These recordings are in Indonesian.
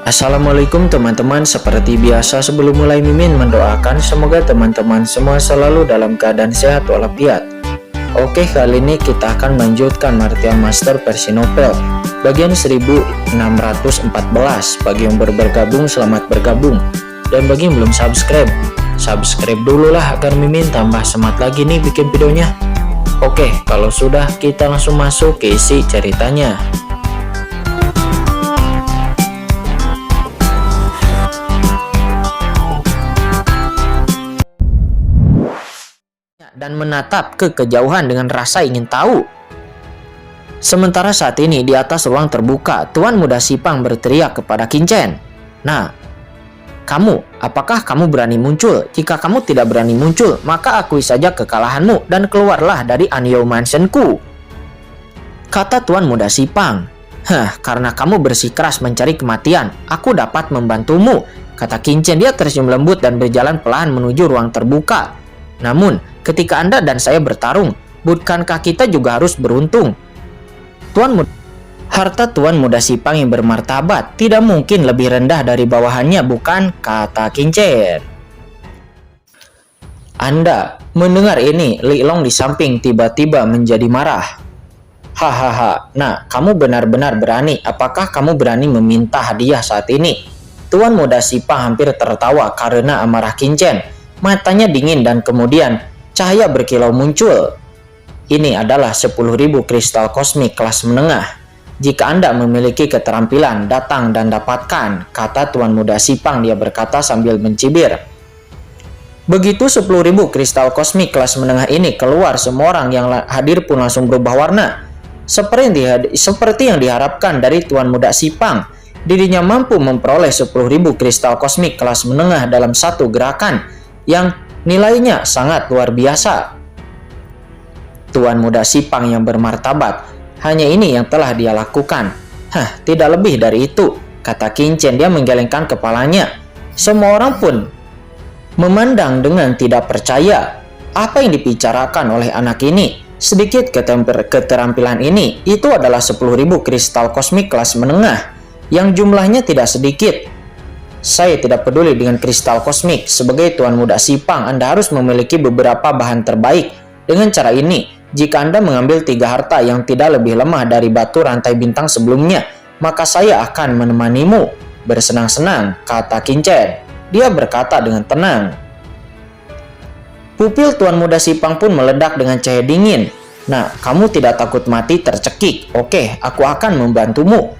Assalamualaikum teman-teman, seperti biasa sebelum mulai Mimin mendoakan semoga teman-teman semua selalu dalam keadaan sehat walafiat. Oke, kali ini kita akan melanjutkan Martial Master versi novel bagian 1614. Bagi yang baru bergabung, selamat bergabung. Dan bagi yang belum subscribe dulu lah agar Mimin tambah semangat lagi nih bikin videonya. Oke, kalau sudah kita langsung masuk ke isi ceritanya. Dan menatap ke kejauhan dengan rasa ingin tahu. Sementara saat ini di atas ruang terbuka, Tuan Muda Sipang berteriak kepada Kincen. Nah, apakah kamu berani muncul? Jika kamu tidak berani muncul, maka akui saja kekalahanmu dan keluarlah dari Anyo Mansionku, kata Tuan Muda Sipang. Karena kamu bersikeras mencari kematian, aku dapat membantumu, kata Kincen. Dia tersenyum lembut dan berjalan pelan menuju ruang terbuka. Namun, ketika Anda dan saya bertarung, bukankah kita juga harus beruntung? Harta Tuan Muda Sipang yang bermartabat tidak mungkin lebih rendah dari bawahannya, bukan? Kata Kincen. Anda mendengar ini, Li Long di samping tiba-tiba menjadi marah. Hahaha, nah kamu benar-benar berani. Apakah kamu berani meminta hadiah saat ini? Tuan Muda Sipang hampir tertawa karena amarah Kincen. Matanya dingin dan kemudian cahaya berkilau muncul. Ini adalah 10.000 kristal kosmik kelas menengah. Jika Anda memiliki keterampilan, datang dan dapatkan, kata Tuan Muda Sipang. Dia berkata sambil mencibir. Begitu 10.000 kristal kosmik kelas menengah ini keluar, semua orang yang hadir pun langsung berubah warna. Seperti yang diharapkan dari Tuan Muda Sipang, dirinya mampu memperoleh 10.000 kristal kosmik kelas menengah dalam satu gerakan yang nilainya sangat luar biasa. Tuan Muda Sipang yang bermartabat, hanya ini yang telah dia lakukan. Tidak lebih dari itu, kata Kincen. Dia menggelengkan kepalanya. Semua orang pun memandang dengan tidak percaya. Apa yang dibicarakan oleh anak ini? Sedikit keterampilan ini, itu adalah 10.000 kristal kosmik kelas menengah, yang jumlahnya tidak sedikit. Saya tidak peduli dengan kristal kosmik. Sebagai Tuan Muda Sipang, Anda harus memiliki beberapa bahan terbaik. Dengan cara ini, jika Anda mengambil 3 harta yang tidak lebih lemah dari batu rantai bintang sebelumnya, maka saya akan menemanimu bersenang-senang, kata Kincen. Dia berkata dengan tenang. Pupil Tuan Muda Sipang pun meledak dengan cahaya dingin. Nah, kamu tidak takut mati tercekik? Oke, aku akan membantumu,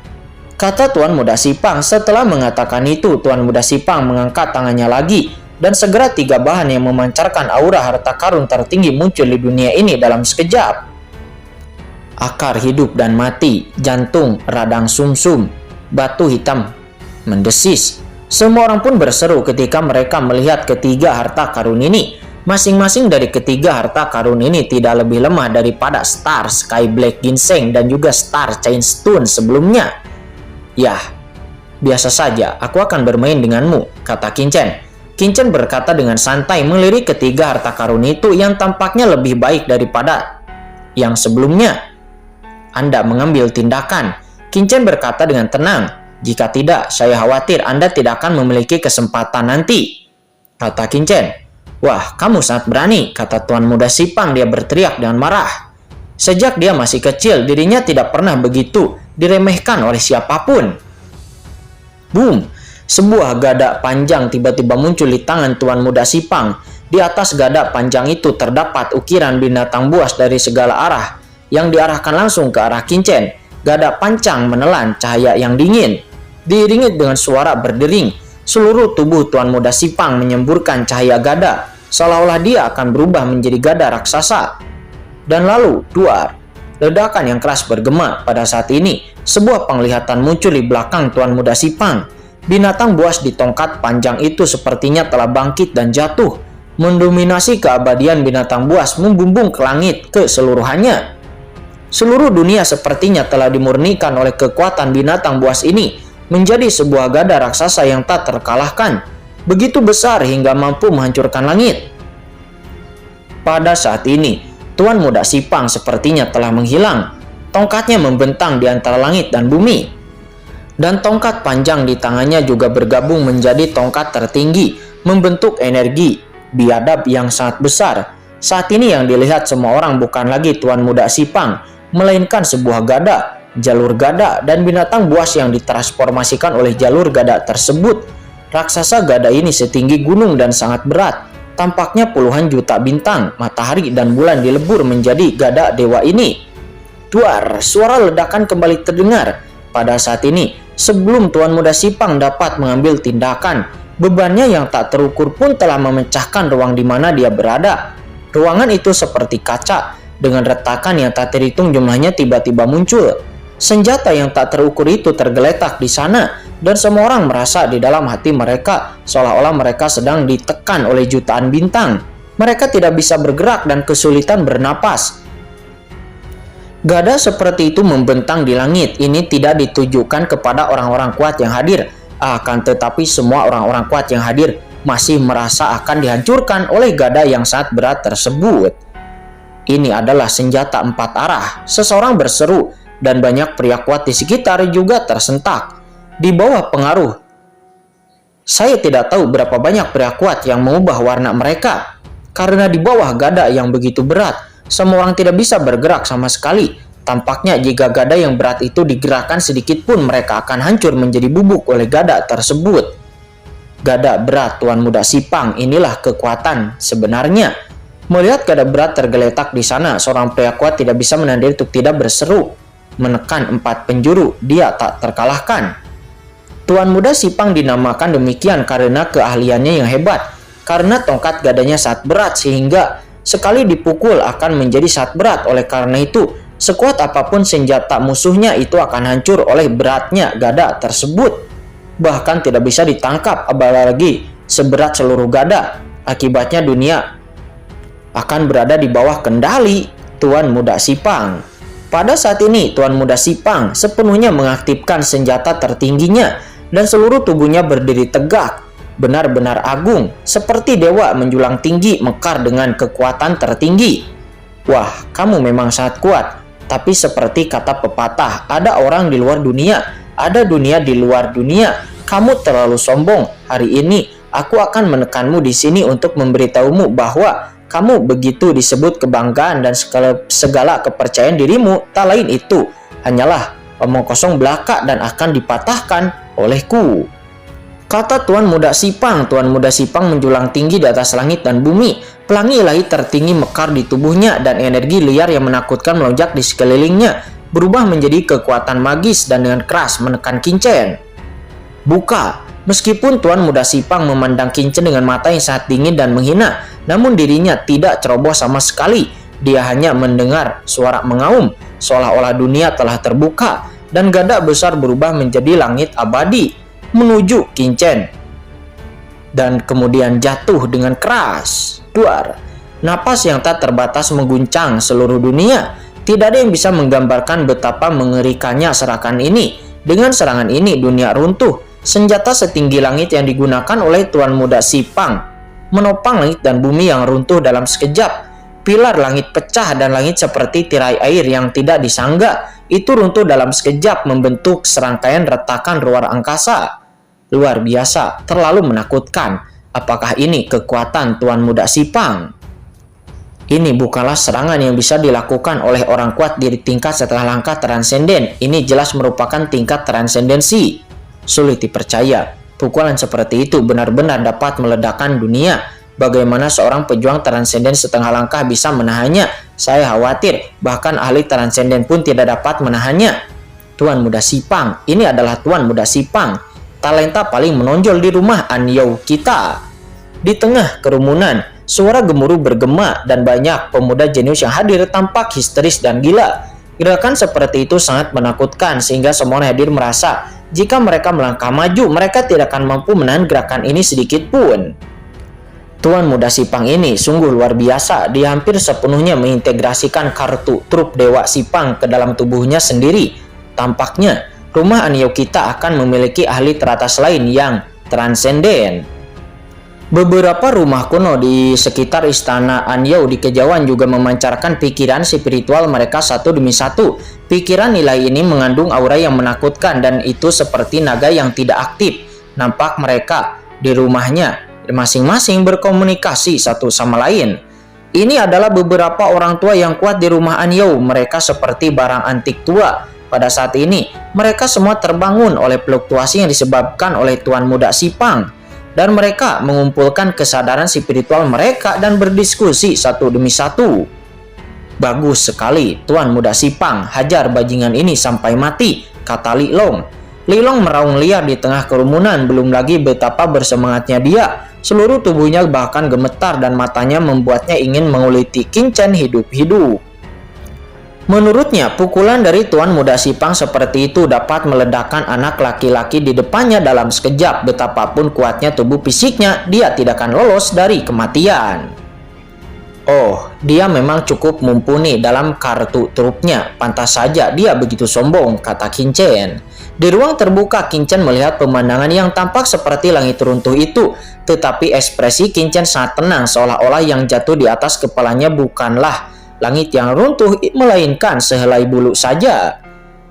kata Tuan Muda Sipang. Setelah mengatakan itu, Tuan Muda Sipang mengangkat tangannya lagi, dan segera 3 bahan yang memancarkan aura harta karun tertinggi muncul di dunia ini dalam sekejap. Akar hidup dan mati, jantung, radang sumsum, batu hitam mendesis. Semua orang pun berseru ketika mereka melihat ketiga harta karun ini. Masing-masing dari ketiga harta karun ini tidak lebih lemah daripada Star Sky Black Ginseng dan juga Star Chain Stone sebelumnya. Yah, biasa saja, aku akan bermain denganmu, kata Kincen. Kincen berkata dengan santai melirik ketiga harta karun itu yang tampaknya lebih baik daripada yang sebelumnya. Anda mengambil tindakan, Kincen berkata dengan tenang. Jika tidak, saya khawatir Anda tidak akan memiliki kesempatan nanti, kata Kincen. Wah, kamu sangat berani, kata Tuan Muda Sipang. Dia berteriak dengan marah. Sejak dia masih kecil, dirinya tidak pernah begitu diremehkan oleh siapapun. Boom! Sebuah gada panjang tiba-tiba muncul di tangan Tuan Muda Sipang. Di atas gada panjang itu terdapat ukiran binatang buas dari segala arah yang diarahkan langsung ke arah Kincen. Gada panjang menelan cahaya yang dingin. Diiringi dengan suara berdering, seluruh tubuh Tuan Muda Sipang menyemburkan cahaya gada, seolah-olah dia akan berubah menjadi gada raksasa. Dan lalu, duar. Ledakan yang keras bergema. Pada saat ini, sebuah penglihatan muncul di belakang Tuan Muda Sipang. Binatang buas di tongkat panjang itu sepertinya telah bangkit dan jatuh, mendominasi keabadian binatang buas, membumbung ke langit keseluruhannya. Seluruh dunia sepertinya telah dimurnikan oleh kekuatan binatang buas ini, menjadi sebuah gada raksasa yang tak terkalahkan, begitu besar hingga mampu menghancurkan langit. Pada saat ini, Tuan Muda Sipang sepertinya telah menghilang. Tongkatnya membentang di antara langit dan bumi. Dan tongkat panjang di tangannya juga bergabung menjadi tongkat tertinggi, membentuk energi biadab yang sangat besar. Saat ini yang dilihat semua orang bukan lagi Tuan Muda Sipang, melainkan sebuah gada, jalur gada, dan binatang buas yang ditransformasikan oleh jalur gada tersebut. Raksasa gada ini setinggi gunung dan sangat berat. Tampaknya puluhan juta bintang, matahari, dan bulan dilebur menjadi gada dewa ini. Duar, suara ledakan kembali terdengar. Pada saat ini, sebelum Tuan Muda Sipang dapat mengambil tindakan, bebannya yang tak terukur pun telah memecahkan ruang di mana dia berada. Ruangan itu seperti kaca, dengan retakan yang tak terhitung jumlahnya tiba-tiba muncul. Senjata yang tak terukur itu tergeletak di sana, dan semua orang merasa di dalam hati mereka seolah-olah mereka sedang ditekan oleh jutaan bintang. Mereka tidak bisa bergerak dan kesulitan bernapas. Gada seperti itu membentang di langit. Ini tidak ditujukan kepada orang-orang kuat yang hadir, akan tetapi semua orang-orang kuat yang hadir masih merasa akan dihancurkan oleh gada yang sangat berat tersebut. Ini adalah senjata 4 arah. Seseorang berseru, dan banyak pria kuat di sekitar juga tersentak. Di bawah pengaruh, saya tidak tahu berapa banyak pria kuat yang mengubah warna mereka. Karena di bawah gada yang begitu berat, semua orang tidak bisa bergerak sama sekali. Tampaknya jika gada yang berat itu digerakkan sedikit pun, mereka akan hancur menjadi bubuk oleh gada tersebut. Gada berat Tuan Muda Sipang, inilah kekuatan sebenarnya. Melihat gada berat tergeletak di sana, seorang pria kuat tidak bisa menahan diri untuk tidak berseru. Menekan 4 penjuru, dia tak terkalahkan. Tuan Muda Sipang dinamakan demikian karena keahliannya yang hebat. Karena tongkat gadanya sangat berat sehingga sekali dipukul akan menjadi sangat berat. Oleh karena itu, sekuat apapun senjata musuhnya itu akan hancur oleh beratnya gada tersebut. Bahkan tidak bisa ditangkap, apalagi seberat seluruh gada. Akibatnya dunia akan berada di bawah kendali Tuan Muda Sipang. Pada saat ini, Tuan Muda Sipang sepenuhnya mengaktifkan senjata tertingginya dan seluruh tubuhnya berdiri tegak, benar-benar agung, seperti dewa menjulang tinggi mekar dengan kekuatan tertinggi. Wah, kamu memang sangat kuat, tapi seperti kata pepatah, ada orang di luar dunia, ada dunia di luar dunia. Kamu terlalu sombong. Hari ini aku akan menekanmu di sini untuk memberitahumu bahwa kamu begitu disebut kebanggaan dan segala kepercayaan dirimu, tak lain itu hanyalah omong kosong belaka dan akan dipatahkan olehku. Kata Tuan Muda Sipang. Tuan Muda Sipang menjulang tinggi di atas langit dan bumi. Pelangi ilahi tertinggi mekar di tubuhnya dan energi liar yang menakutkan melonjak di sekelilingnya berubah menjadi kekuatan magis dan dengan keras menekan Kincen. Buka. Meskipun Tuan Muda Sipang memandang Kincen dengan mata yang sangat dingin dan menghina, namun dirinya tidak ceroboh sama sekali. Dia hanya mendengar suara mengaum, seolah-olah dunia telah terbuka, dan gada besar berubah menjadi langit abadi, menuju Kincen. Dan kemudian jatuh dengan keras. Duar. Napas yang tak terbatas mengguncang seluruh dunia. Tidak ada yang bisa menggambarkan betapa mengerikannya serangan ini. Dengan serangan ini, dunia runtuh. Senjata setinggi langit yang digunakan oleh Tuan Muda Sipang menopang langit dan bumi yang runtuh dalam sekejap. Pilar langit pecah dan langit seperti tirai air yang tidak disangga itu runtuh dalam sekejap membentuk serangkaian retakan luar angkasa. Luar biasa, terlalu menakutkan. Apakah ini kekuatan Tuan Muda Sipang? Ini bukanlah serangan yang bisa dilakukan oleh orang kuat di tingkat setelah langkah transenden. Ini jelas merupakan tingkat transendensi. Sulit dipercaya, pukulan seperti itu benar-benar dapat meledakkan dunia. Bagaimana seorang pejuang transenden setengah langkah bisa menahannya? Saya khawatir, bahkan ahli transenden pun tidak dapat menahannya. Tuan Muda Sipang, ini adalah Tuan Muda Sipang, talenta paling menonjol di rumah Anyou kita. Di tengah kerumunan, suara gemuruh bergema dan banyak pemuda jenius yang hadir tampak histeris dan gila. Gerakan seperti itu sangat menakutkan sehingga semua orang hadir merasa jika mereka melangkah maju, mereka tidak akan mampu menahan gerakan ini sedikit pun. Tuan Muda Sipang ini sungguh luar biasa. Dia hampir sepenuhnya mengintegrasikan kartu trup Dewa Sipang ke dalam tubuhnya sendiri. Tampaknya, rumah Anyou kita akan memiliki ahli teratas lain yang transenden. Beberapa rumah kuno di sekitar istana Anyou di kejauhan juga memancarkan pikiran spiritual mereka satu demi satu. Pikiran nilai ini mengandung aura yang menakutkan dan itu seperti naga yang tidak aktif. Nampak mereka di rumahnya masing-masing berkomunikasi satu sama lain. Ini adalah beberapa orang tua yang kuat di rumah Anyou. Mereka seperti barang antik tua. Pada saat ini, mereka semua terbangun oleh fluktuasi yang disebabkan oleh Tuan Muda Sipang. Dan mereka mengumpulkan kesadaran spiritual mereka dan berdiskusi satu demi satu. Bagus sekali, Tuan Muda Sipang, hajar bajingan ini sampai mati, kata Li Long. Li Long meraung liar di tengah kerumunan, belum lagi betapa bersemangatnya dia. Seluruh tubuhnya bahkan gemetar dan matanya membuatnya ingin menguliti Qin Chen hidup-hidup. Menurutnya, pukulan dari Tuan Muda Sipang seperti itu dapat meledakkan anak laki-laki di depannya dalam sekejap. Betapapun kuatnya tubuh fisiknya, dia tidak akan lolos dari kematian. Oh, dia memang cukup mumpuni dalam kartu trupnya. Pantas saja dia begitu sombong, kata Qin Chen. Di ruang terbuka, Qin Chen melihat pemandangan yang tampak seperti langit runtuh itu. Tetapi ekspresi Qin Chen sangat tenang, seolah-olah yang jatuh di atas kepalanya bukanlah langit yang runtuh, melainkan sehelai bulu saja.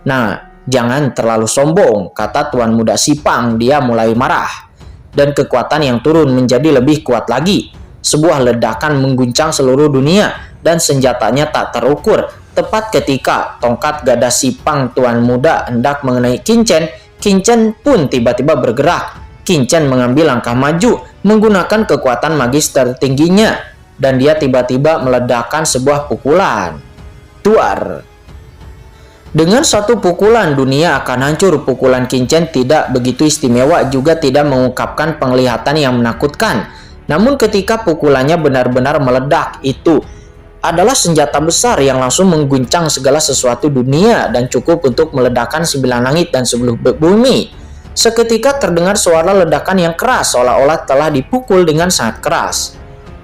Nah, jangan terlalu sombong, kata Tuan Muda Sipang. Dia mulai marah. Dan kekuatan yang turun menjadi lebih kuat lagi. Sebuah ledakan mengguncang seluruh dunia dan senjatanya tak terukur. Tepat ketika tongkat gada Sipang Tuan Muda hendak mengenai Qin Chen pun tiba-tiba bergerak. Qin Chen mengambil langkah maju menggunakan kekuatan magis tertingginya. Dan dia tiba-tiba meledakkan sebuah pukulan. Duar. Dengan satu pukulan dunia akan hancur. Pukulan Qin Chen tidak begitu istimewa, juga tidak mengungkapkan penglihatan yang menakutkan. Namun ketika pukulannya benar-benar meledak, itu adalah senjata besar yang langsung mengguncang segala sesuatu dunia dan cukup untuk meledakkan 9 langit dan 10 bumi. Seketika terdengar suara ledakan yang keras, seolah-olah telah dipukul dengan sangat keras.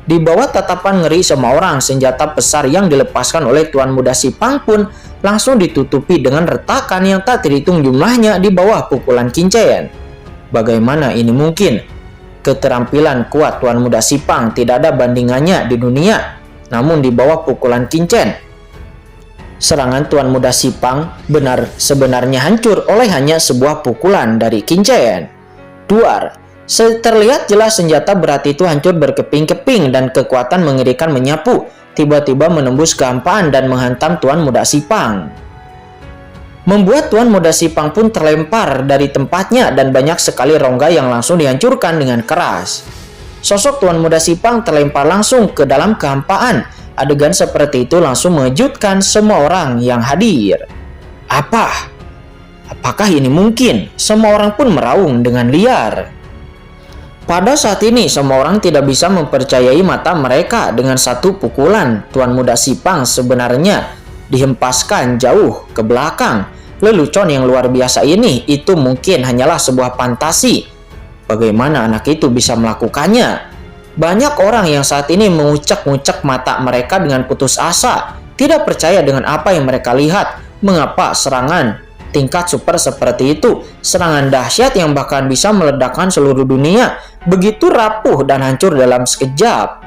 Di bawah tatapan ngeri semua orang, senjata besar yang dilepaskan oleh Tuan Muda Sipang pun langsung ditutupi dengan retakan yang tak terhitung jumlahnya di bawah pukulan Qin Chen. Bagaimana ini mungkin? Keterampilan kuat Tuan Muda Sipang tidak ada bandingannya di dunia. Namun di bawah pukulan Qin Chen, serangan Tuan Muda Sipang sebenarnya hancur oleh hanya sebuah pukulan dari Qin Chen. Duar. Terlihat jelas senjata berat itu hancur berkeping-keping dan kekuatan mengerikan menyapu, tiba-tiba menembus kehampaan dan menghantam Tuan Muda Sipang. Membuat Tuan Muda Sipang pun terlempar dari tempatnya dan banyak sekali rongga yang langsung dihancurkan dengan keras. Sosok Tuan Muda Sipang terlempar langsung ke dalam kehampaan. Adegan seperti itu langsung mengejutkan semua orang yang hadir. Apakah ini mungkin? Semua orang pun meraung dengan liar. Pada saat ini, semua orang tidak bisa mempercayai mata mereka. Dengan satu pukulan, Tuan Muda Sipang sebenarnya dihempaskan jauh ke belakang. Lelucon yang luar biasa ini, itu mungkin hanyalah sebuah fantasi. Bagaimana anak itu bisa melakukannya? Banyak orang yang saat ini mengucek-ngucek mata mereka dengan putus asa. Tidak percaya dengan apa yang mereka lihat. Mengapa serangan tingkat super seperti itu, serangan dahsyat yang bahkan bisa meledakkan seluruh dunia, begitu rapuh dan hancur dalam sekejap?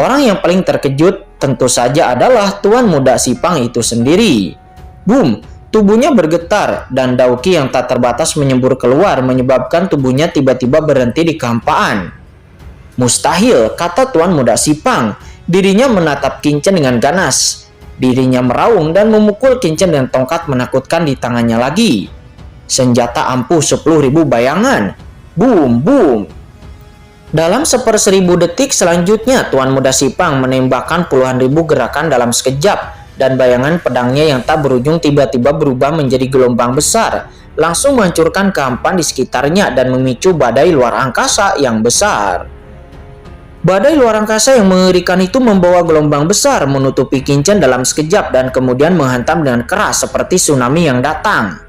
Orang yang paling terkejut tentu saja adalah Tuan Muda Sipang itu sendiri. Boom, tubuhnya bergetar dan dauki yang tak terbatas menyembur keluar, menyebabkan tubuhnya tiba-tiba berhenti di kehampaan. Mustahil, kata Tuan Muda Sipang. Dirinya menatap Qin Chen dengan ganas. Dirinya meraung dan memukul Qin Chen dengan tongkat menakutkan di tangannya lagi. Senjata ampuh 10.000 bayangan. Boom, boom. Dalam 1/1000 detik selanjutnya, Tuan Muda Sipang menembakkan puluhan ribu gerakan dalam sekejap. Dan bayangan pedangnya yang tak berujung tiba-tiba berubah menjadi gelombang besar. Langsung menghancurkan kehampaan di sekitarnya dan memicu badai luar angkasa yang besar. Badai luar angkasa yang mengerikan itu membawa gelombang besar menutupi Qin Chen dalam sekejap dan kemudian menghantam dengan keras seperti tsunami yang datang.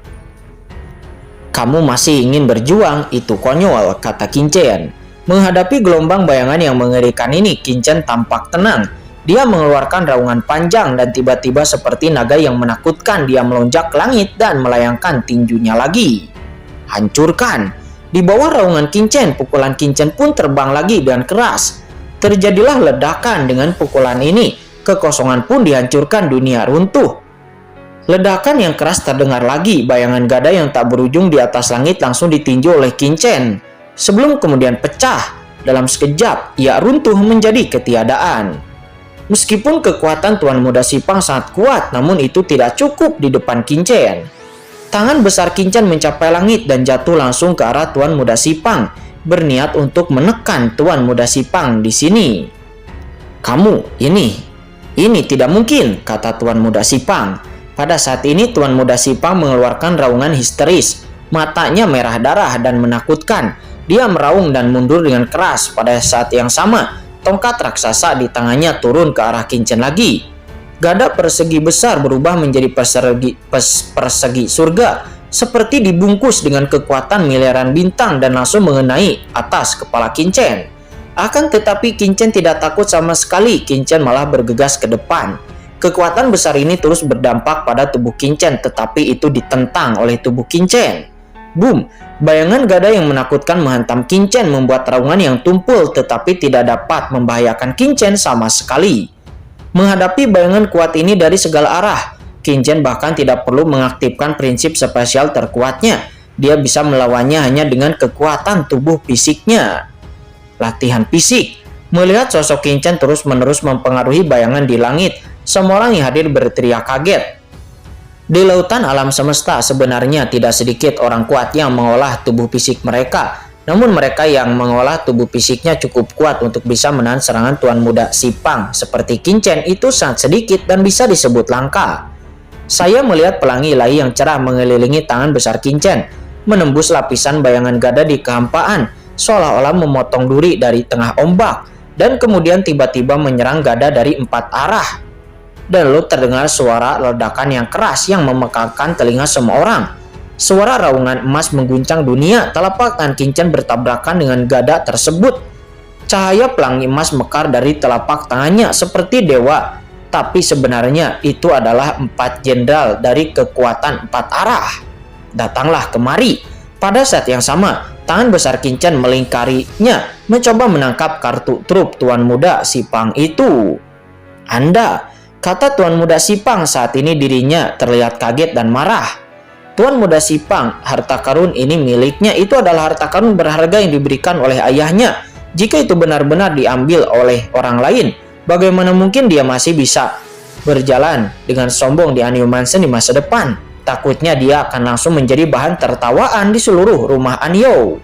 Kamu masih ingin berjuang? Itu konyol, kata Qin Chen. Menghadapi gelombang bayangan yang mengerikan ini, Qin Chen tampak tenang. Dia mengeluarkan raungan panjang dan tiba-tiba seperti naga yang menakutkan dia melonjak ke langit dan melayangkan tinjunya lagi. Hancurkan! Di bawah raungan Qin-Chen, pukulan Qin-Chen pun terbang lagi dan keras. Terjadilah ledakan dengan pukulan ini. Kekosongan pun dihancurkan, dunia runtuh. Ledakan yang keras terdengar lagi. Bayangan gada yang tak berujung di atas langit langsung ditinju oleh Qin-Chen. Sebelum kemudian pecah. Dalam sekejap, ia runtuh menjadi ketiadaan. Meskipun kekuatan Tuan Muda Sipang sangat kuat, namun itu tidak cukup di depan Qin-Chen. Tangan besar Qin-Chen mencapai langit dan jatuh langsung ke arah Tuan Muda Sipang, berniat untuk menekan Tuan Muda Sipang di sini. "Kamu, ini tidak mungkin," kata Tuan Muda Sipang. Pada saat ini Tuan Muda Sipang mengeluarkan raungan histeris. Matanya merah darah dan menakutkan. Dia meraung dan mundur dengan keras. Pada saat yang sama, tongkat raksasa di tangannya turun ke arah Qin-Chen lagi. Gada persegi besar berubah menjadi persegi surga, seperti dibungkus dengan kekuatan miliaran bintang dan langsung mengenai atas kepala Qin-Chen. Akan tetapi Qin-Chen tidak takut sama sekali. Qin-Chen malah bergegas ke depan. Kekuatan besar ini terus berdampak pada tubuh Qin-Chen, tetapi itu ditentang oleh tubuh Qin-Chen. Boom! Bayangan gada yang menakutkan menghantam Qin-Chen, membuat raungan yang tumpul tetapi tidak dapat membahayakan Qin-Chen sama sekali. Menghadapi bayangan kuat ini dari segala arah, Qin-Chen bahkan tidak perlu mengaktifkan prinsip spesial terkuatnya. Dia bisa melawannya hanya dengan kekuatan tubuh fisiknya. Latihan fisik. Melihat sosok Qin-Chen terus-menerus mempengaruhi bayangan di langit, semua orang yang hadir berteriak kaget. Di lautan alam semesta sebenarnya tidak sedikit orang kuat yang mengolah tubuh fisik mereka. Namun mereka yang mengolah tubuh fisiknya cukup kuat untuk bisa menahan serangan Tuan Muda Sipang seperti Qin-Chen itu sangat sedikit dan bisa disebut langka. Saya melihat pelangi ilahi yang cerah mengelilingi tangan besar Qin-Chen, menembus lapisan bayangan gada di kehampaan, seolah-olah memotong duri dari tengah ombak, dan kemudian tiba-tiba menyerang gada dari 4 arah. Dan lalu terdengar suara ledakan yang keras yang memekakkan telinga semua orang. Suara raungan emas mengguncang dunia. Telapak tangan Qin-Chen bertabrakan dengan gada tersebut. Cahaya pelangi emas mekar dari telapak tangannya seperti dewa. Tapi sebenarnya itu adalah 4 jenderal dari kekuatan 4 arah. Datanglah kemari. Pada saat yang sama, tangan besar Qin-Chen melingkarinya, mencoba menangkap kartu truf Tuan Muda Sipang itu. "Anda," kata Tuan Muda Sipang. Saat ini dirinya terlihat kaget dan marah. Tuan Muda Sipang, harta karun ini miliknya. Itu adalah harta karun berharga yang diberikan oleh ayahnya. Jika itu benar-benar diambil oleh orang lain, bagaimana mungkin dia masih bisa berjalan dengan sombong di Anio Mansion di masa depan? Takutnya dia akan langsung menjadi bahan tertawaan di seluruh rumah Anio.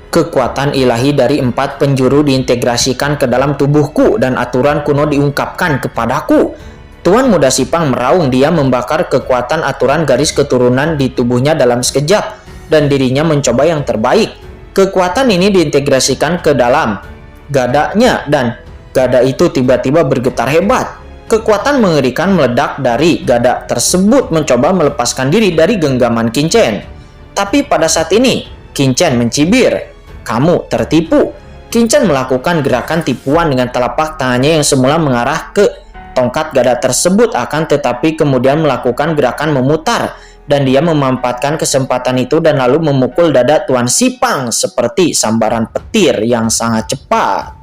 Kekuatan ilahi dari 4 penjuru diintegrasikan ke dalam tubuhku dan aturan kuno diungkapkan kepadaku. Tuan Muda Sipang meraung. Dia membakar kekuatan aturan garis keturunan di tubuhnya dalam sekejap dan dirinya mencoba yang terbaik. Kekuatan ini diintegrasikan ke dalam gadanya dan gada itu tiba-tiba bergetar hebat. Kekuatan mengerikan meledak dari gada tersebut mencoba melepaskan diri dari genggaman Qin-Chen. Tapi pada saat ini Qin-Chen mencibir. "Kamu tertipu." Qin-Chen melakukan gerakan tipuan dengan telapak tangannya yang semula mengarah ke tongkat gada tersebut, akan tetapi kemudian melakukan gerakan memutar dan dia memanfaatkan kesempatan itu dan lalu memukul dada Tuan Sipang seperti sambaran petir yang sangat cepat.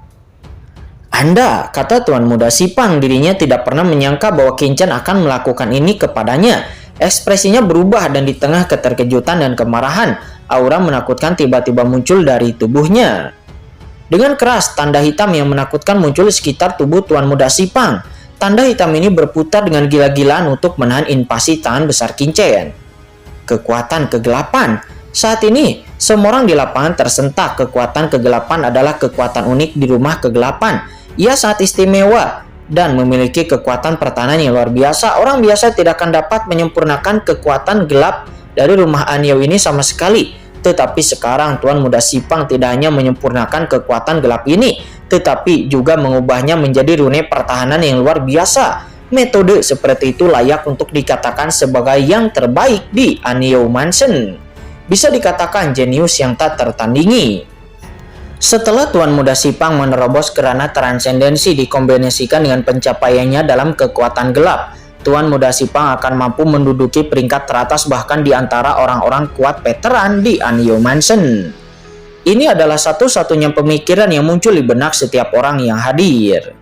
"Anda," kata Tuan Muda Sipang. Dirinya tidak pernah menyangka bahwa Qin-Chen akan melakukan ini kepadanya. Ekspresinya berubah dan di tengah keterkejutan dan kemarahan, aura menakutkan tiba-tiba muncul dari tubuhnya. Dengan keras, tanda hitam yang menakutkan muncul di sekitar tubuh Tuan Muda Sipang. Tanda hitam ini berputar dengan gila-gilaan untuk menahan invasi tangan besar Qin-Chen. Kekuatan kegelapan. Saat ini, semua orang di lapangan tersentak. Kekuatan kegelapan adalah kekuatan unik di rumah kegelapan. Ia sangat istimewa dan memiliki kekuatan pertahanan yang luar biasa. Orang biasa tidak akan dapat menyempurnakan kekuatan gelap dari rumah Anio ini sama sekali. Tetapi sekarang Tuan Muda Sipang tidak hanya menyempurnakan kekuatan gelap ini, tetapi juga mengubahnya menjadi rune pertahanan yang luar biasa. Metode seperti itu layak untuk dikatakan sebagai yang terbaik di Anio Mansion. Bisa dikatakan jenius yang tak tertandingi. Setelah Tuan Muda Sipang menerobos kerana transendensi dikombinasikan dengan pencapaiannya dalam kekuatan gelap, Tuan Muda Sipang akan mampu menduduki peringkat teratas bahkan di antara orang-orang kuat veteran di Anio Mansion. Ini adalah satu-satunya pemikiran yang muncul di benak setiap orang yang hadir.